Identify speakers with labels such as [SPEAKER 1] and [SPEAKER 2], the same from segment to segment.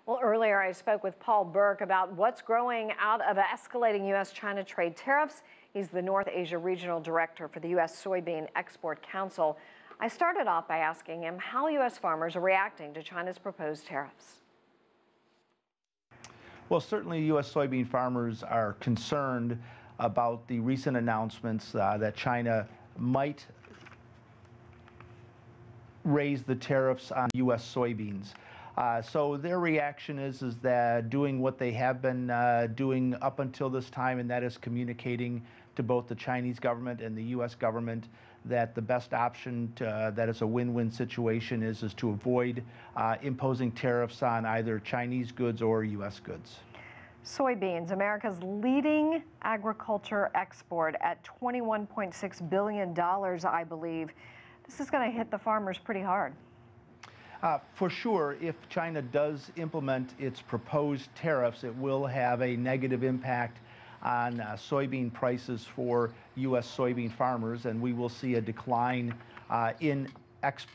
[SPEAKER 1] Well, earlier I spoke with Paul Burke about what's growing out of escalating U.S. China trade tariffs. He's the North Asia Regional Director for the U.S. Soybean Export Council. I started off by asking him how U.S. farmers are reacting to China's proposed tariffs.
[SPEAKER 2] Well, certainly U.S. soybean farmers are concerned about the recent announcements that China might raise the tariffs on U.S. soybeans. So their reaction is that doing what they have been doing up until this time, and that is communicating to both the Chinese government and the U.S. government that the best option that is a win-win situation is to avoid imposing tariffs on either Chinese goods or U.S. goods.
[SPEAKER 1] Soybeans, America's leading agriculture export at $21.6 billion, I believe. This is going to hit the farmers pretty hard.
[SPEAKER 2] For sure, if China does implement its proposed tariffs, it will have a negative impact on soybean prices for U.S. soybean farmers, and we will see a decline in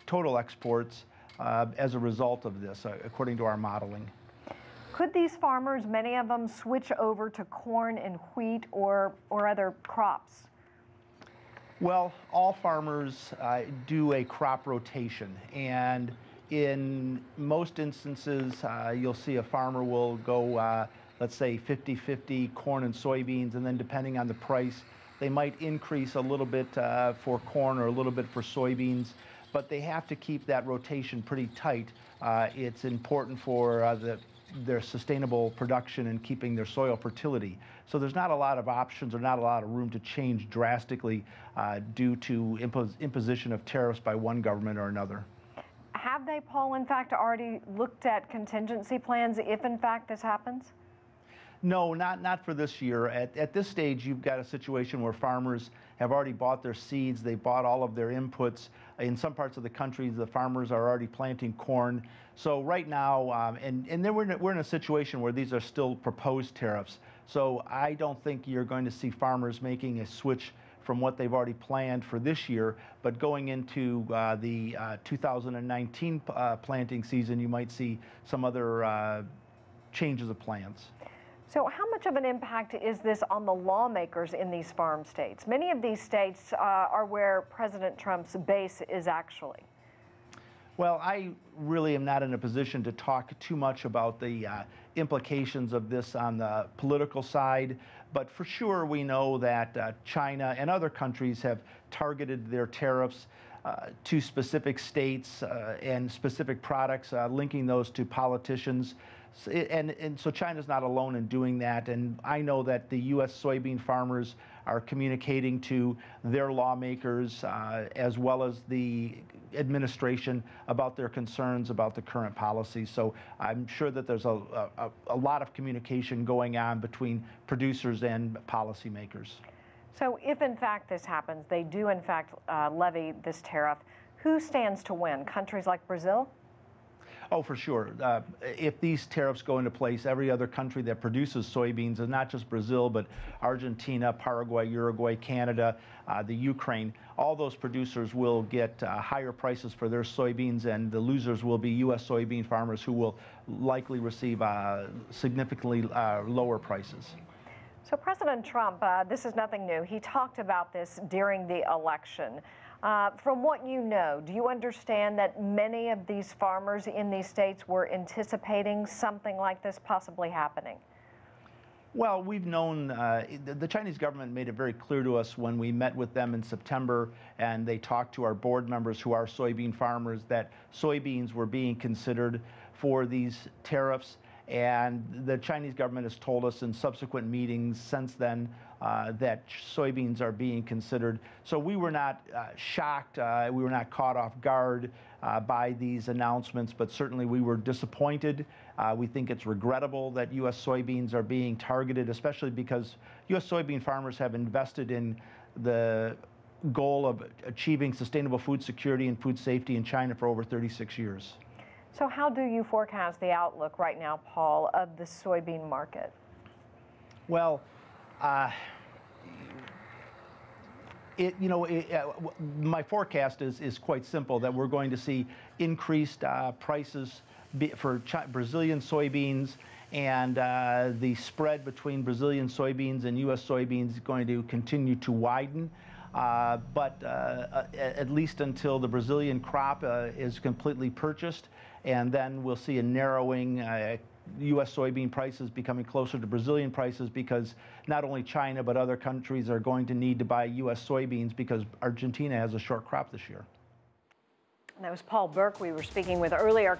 [SPEAKER 2] total exports as a result of this, according to our modeling.
[SPEAKER 1] Could these farmers, many of them, switch over to corn and wheat or other crops?
[SPEAKER 2] Well, all farmers do a crop rotation, and in most instances, you'll see a farmer will go, let's say, 50-50 corn and soybeans, and then depending on the price, they might increase a little bit for corn or a little bit for soybeans, but they have to keep that rotation pretty tight. It's important for their sustainable production and keeping their soil fertility. So there's not a lot of options or not a lot of room to change drastically due to imposition of tariffs by one government or another.
[SPEAKER 1] Have they, Paul, in fact, already looked at contingency plans if, in fact, this happens?
[SPEAKER 2] No, not for this year. At this stage, you've got a situation where farmers have already bought their seeds. They bought all of their inputs. In some parts of the country, the farmers are already planting corn. So right now, and then we're in a situation where these are still proposed tariffs. So I don't think you're going to see farmers making a switch from what they've already planned for this year, but going into the 2019 planting season, you might see some other changes of plans.
[SPEAKER 1] So how much of an impact is this on the lawmakers in these farm states? Many of these states are where President Trump's base is actually.
[SPEAKER 2] Well, I really am not in a position to talk too much about the implications of this on the political side, but for sure we know that China and other countries have targeted their tariffs to specific states and specific products, linking those to politicians. And so China's not alone in doing that, and I know that the U.S. soybean farmers are communicating to their lawmakers as well as the administration about their concerns about the current policy. So I'm sure that there's a lot of communication going on between producers and policymakers.
[SPEAKER 1] So if in fact this happens, they do in fact levy this tariff, who stands to win? Countries like Brazil?
[SPEAKER 2] Oh, for sure. If these tariffs go into place, every other country that produces soybeans, and not just Brazil, but Argentina, Paraguay, Uruguay, Canada, the Ukraine, all those producers will get higher prices for their soybeans, and the losers will be U.S. soybean farmers who will likely receive significantly lower prices.
[SPEAKER 1] So President Trump, this is nothing new. He talked about this during the election. From what you know, do you understand that many of these farmers in these states were anticipating something like this possibly happening?
[SPEAKER 2] Well, we've known, the Chinese government made it very clear to us when we met with them in September and they talked to our board members who are soybean farmers that soybeans were being considered for these tariffs. And the Chinese government has told us in subsequent meetings since then that soybeans are being considered. So we were not shocked, we were not caught off guard by these announcements, but certainly we were disappointed. We think it's regrettable that U.S. soybeans are being targeted, especially because U.S. soybean farmers have invested in the goal of achieving sustainable food security and food safety in China for over 36 years.
[SPEAKER 1] So how do you forecast the outlook right now, Paul, of the soybean market?
[SPEAKER 2] Well, my forecast is quite simple, that we're going to see increased prices Brazilian soybeans, and the spread between Brazilian soybeans and U.S. soybeans is going to continue to widen. But at least until the Brazilian crop is completely purchased, and then we'll see a narrowing, U.S. soybean prices becoming closer to Brazilian prices, because not only China but other countries are going to need to buy U.S. soybeans because Argentina has a short crop this year.
[SPEAKER 1] And that was Paul Burke we were speaking with earlier.